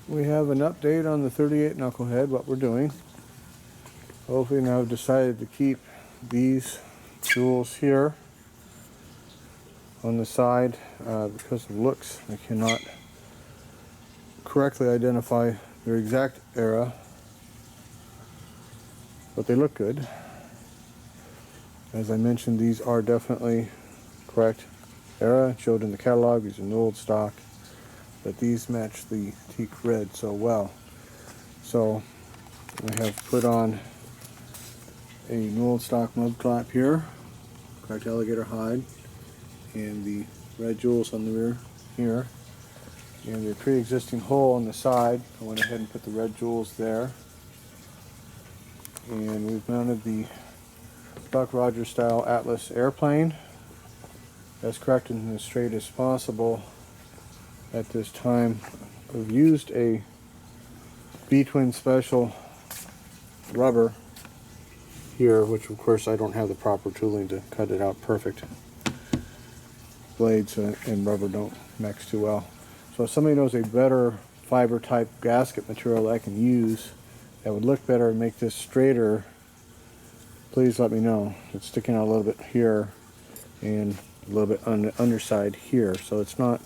We have an update on the 38 Knucklehead, what we're doing. Hopefully now I've decided to keep these jewels here on the side because of looks. I cannot correctly identify their exact era, but they look good. As I mentioned, these are definitely correct era, showed in the catalog. These are new old stock, but these match the teak red so well. So I have put on a new old stock mud flap here, cracked alligator hide, and the red jewels on the rear here, and the pre-existing hole on the side. I went ahead and put the red jewels there, and we've mounted the Buck Rogers style Atlas airplane as correct and as straight as possible at this time. We've used a B-twin special rubber here, which of course I don't have the proper tooling to cut it out perfect. Blades and rubber don't mix too well. So if somebody knows a better fiber type gasket material I can use that would look better and make this straighter, please let me know. It's sticking out a little bit here and a little bit on the underside here, so it's not,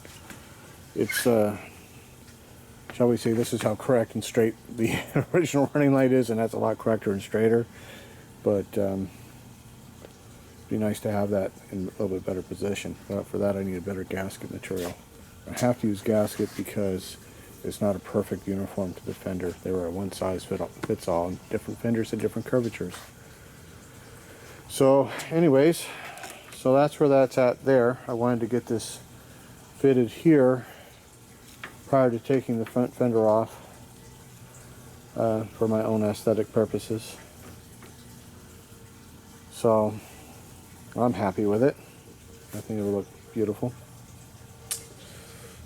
it's shall we say, this is how correct and straight the original running light is, and that's a lot correcter and straighter. But it'd be nice to have that in a little bit better position. But for that I need a better gasket material. I have to use gasket because it's not a perfect uniform to the fender. They were a one size fits all, and different fenders had different curvatures. So anyways, so that's where that's at there. I wanted to get this fitted here prior to taking the front fender off for my own aesthetic purposes. So I'm happy with it. I think it'll look beautiful.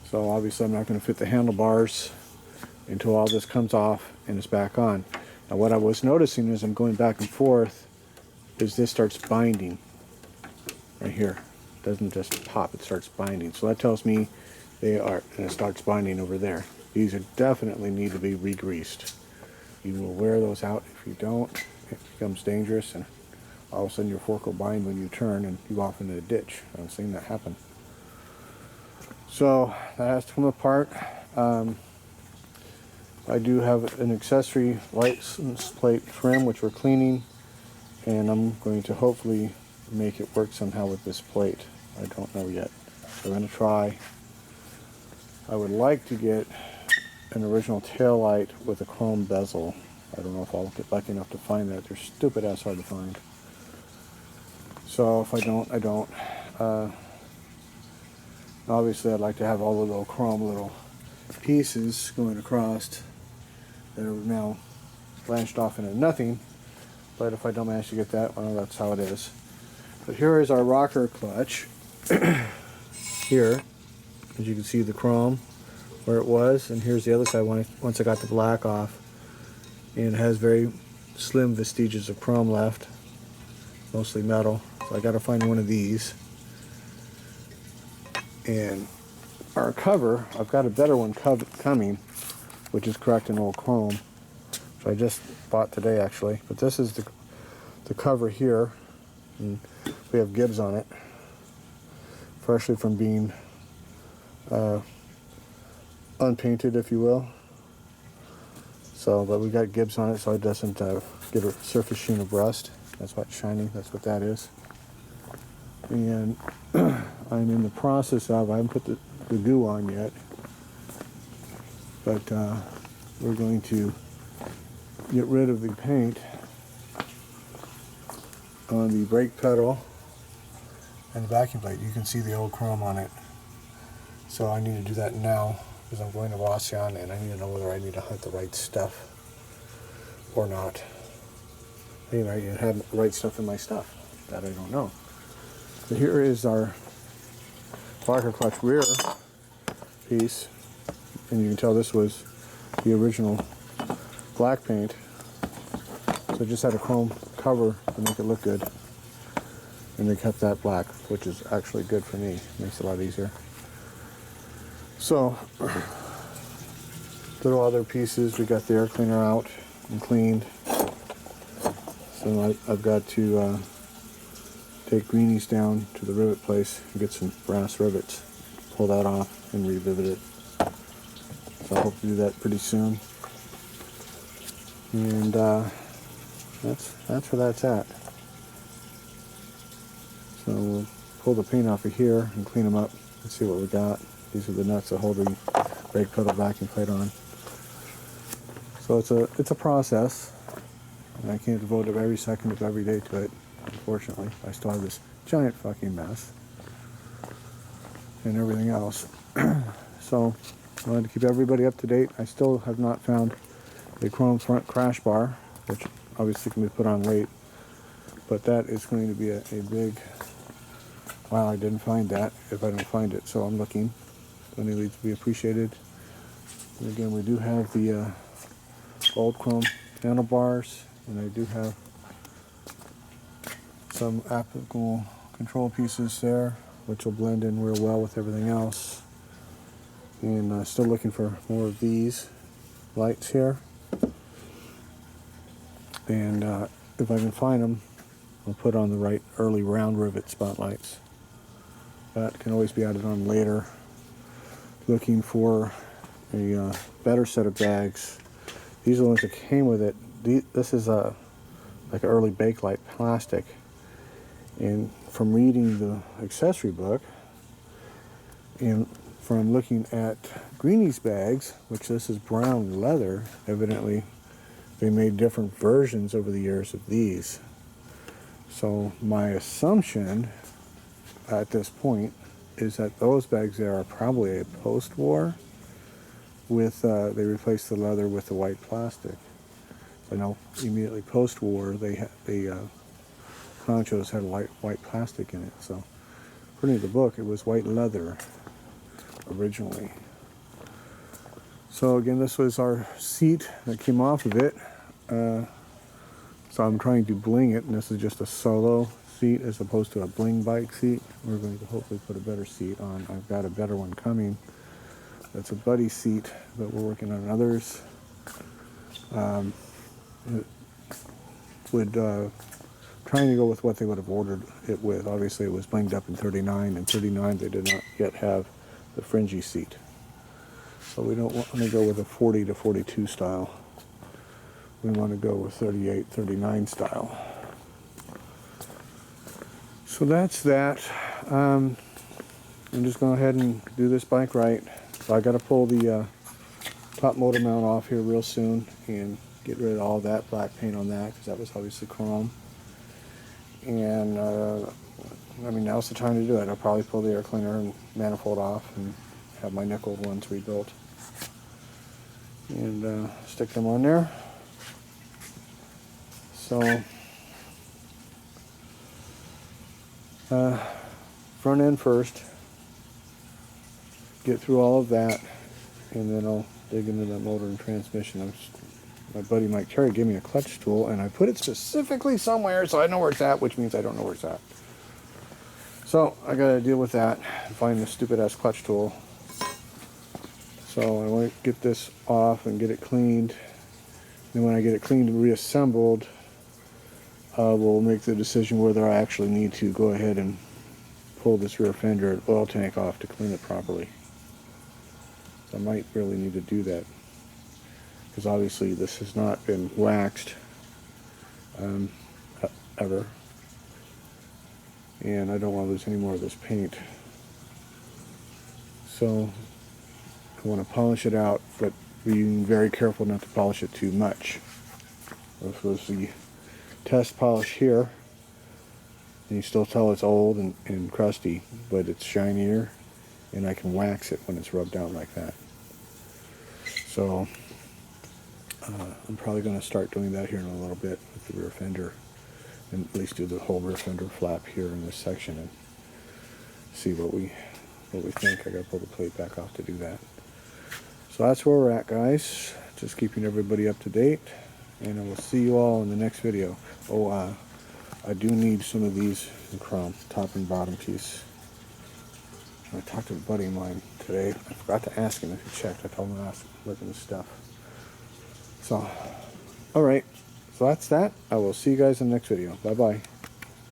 So obviously I'm not going to fit the handlebars until all this comes off and it's back on. Now what I was noticing as I'm going back and forth is this starts binding right here. It doesn't just pop, it starts binding. So that tells me they are, and it starts binding over there. These are definitely need to be re-greased. You will wear those out. If you don't, it becomes dangerous, and all of a sudden your fork will bind when you turn and you go off into a ditch. I've seen that happen. So that has to come apart. I do have an accessory license plate trim which we're cleaning, and I'm going to hopefully make it work somehow with this plate. I don't know yet. So I'm going to try. I would like to get an original tail light with a chrome bezel. I don't know if I'll get lucky enough to find that. They're stupid ass hard to find. So if I don't, I don't. Obviously I'd like to have all the little chrome little pieces going across that are now blanched off into nothing. But if I don't manage to get that, well, that's how it is. But here is our rocker clutch. Here, as you can see the chrome where it was, and here's the other side once I got the black off, and it has very slim vestiges of chrome left, mostly metal. So I got to find one of these. And our cover, I've got a better one coming, which is correct in old chrome, which I just bought today actually. But this is the cover here, and we have Gibbs on it, freshly from being unpainted, if you will. So, but we got Gibbs on it so it doesn't get a surface sheen of rust. That's what's shining, that's what that is. And I'm in the process of, I haven't put the goo on yet, but we're going to get rid of the paint on the brake pedal and the vacuum plate. You can see the old chrome on it. So I need to do that now because I'm going to Wasion and I need to know whether I need to hunt the right stuff or not. Anyway, I have the right stuff in my stuff. That I don't know. So here is our rocker clutch rear piece, and you can tell this was the original black paint. So I just had a chrome cover to make it look good, and they kept that black, which is actually good for me. Makes it a lot easier. So little other pieces. We got the air cleaner out and cleaned. So I've got to take greenies down to the rivet place and get some brass rivets. Pull that off and re-rivet it. So I hope to do that pretty soon. And that's where that's at. So we'll pull the paint off of here and clean them up and see what we got. These are the nuts that hold the brake pedal vacuum plate on. So it's a process. And I can't devote every second of every day to it, unfortunately. I still have this giant fucking mess and everything else. So I wanted to keep everybody up to date. I still have not found a chrome front crash bar, which obviously can be put on late, but that is going to be a big, wow, I didn't find that if I don't find it, so I'm looking. Only needs to be appreciated. And again, we do have the gold chrome handlebars, and I do have some applicable control pieces there, which will blend in real well with everything else. And still looking for more of these lights here. And if I can find them, I'll put on the right early round rivet spotlights. That can always be added on later. Looking for a better set of bags. These are the ones that came with it. This is like an early Bakelite plastic. And from reading the accessory book, and from looking at Greenie's bags, which this is brown leather, evidently they made different versions over the years of these. So my assumption at this point is that those bags there are probably a post-war with, they replaced the leather with the white plastic. I know immediately post-war the ponchos had white plastic in it. So according to the book, it was white leather originally. So again, this was our seat that came off of it. So I'm trying to bling it, and this is just a solo seat as opposed to a bling bike seat. We're going to hopefully put a better seat on. I've got a better one coming. That's a buddy seat, but we're working on others. It would trying to go with what they would have ordered it with. Obviously, it was blinged up in 39. In 39, they did not yet have the fringy seat. So we don't want to go with a 40 to 42 style. We want to go with 38, 39 style. So that's that. I'm just going ahead and do this bike right. So I got to pull the top motor mount off here real soon and get rid of all that black paint on that, because that was obviously chrome. And I mean, now's the time to do it. I'll probably pull the air cleaner and manifold off and have my nickeled ones rebuilt and stick them on there. So front end first, get through all of that, and then I'll dig into that motor and transmission. My buddy Mike Terry gave me a clutch tool, and I put it specifically somewhere so I know where it's at, which means I don't know where it's at. So I gotta deal with that and find this stupid ass clutch tool. So I want to get this off and get it cleaned. And when I get it cleaned and reassembled, we'll make the decision whether I actually need to go ahead and pull this rear fender and oil tank off to clean it properly. So I might really need to do that, because obviously this has not been waxed ever, and I don't want to lose any more of this paint. So I want to polish it out, but being very careful not to polish it too much. This was the test polish here, and you still tell it's old and crusty, but it's shinier, and I can wax it when it's rubbed out like that. So I'm probably going to start doing that here in a little bit with the rear fender, and at least do the whole rear fender flap here in this section and see what we think. I got to pull the plate back off to do that. So that's where we're at, guys. Just keeping everybody up to date, and I will see you all in the next video. Oh, I do need some of these in chrome, top and bottom piece. I talked to a buddy of mine today. I forgot to ask him if he checked. I told him to ask, look at his stuff. So, alright. So that's that. I will see you guys in the next video. Bye-bye.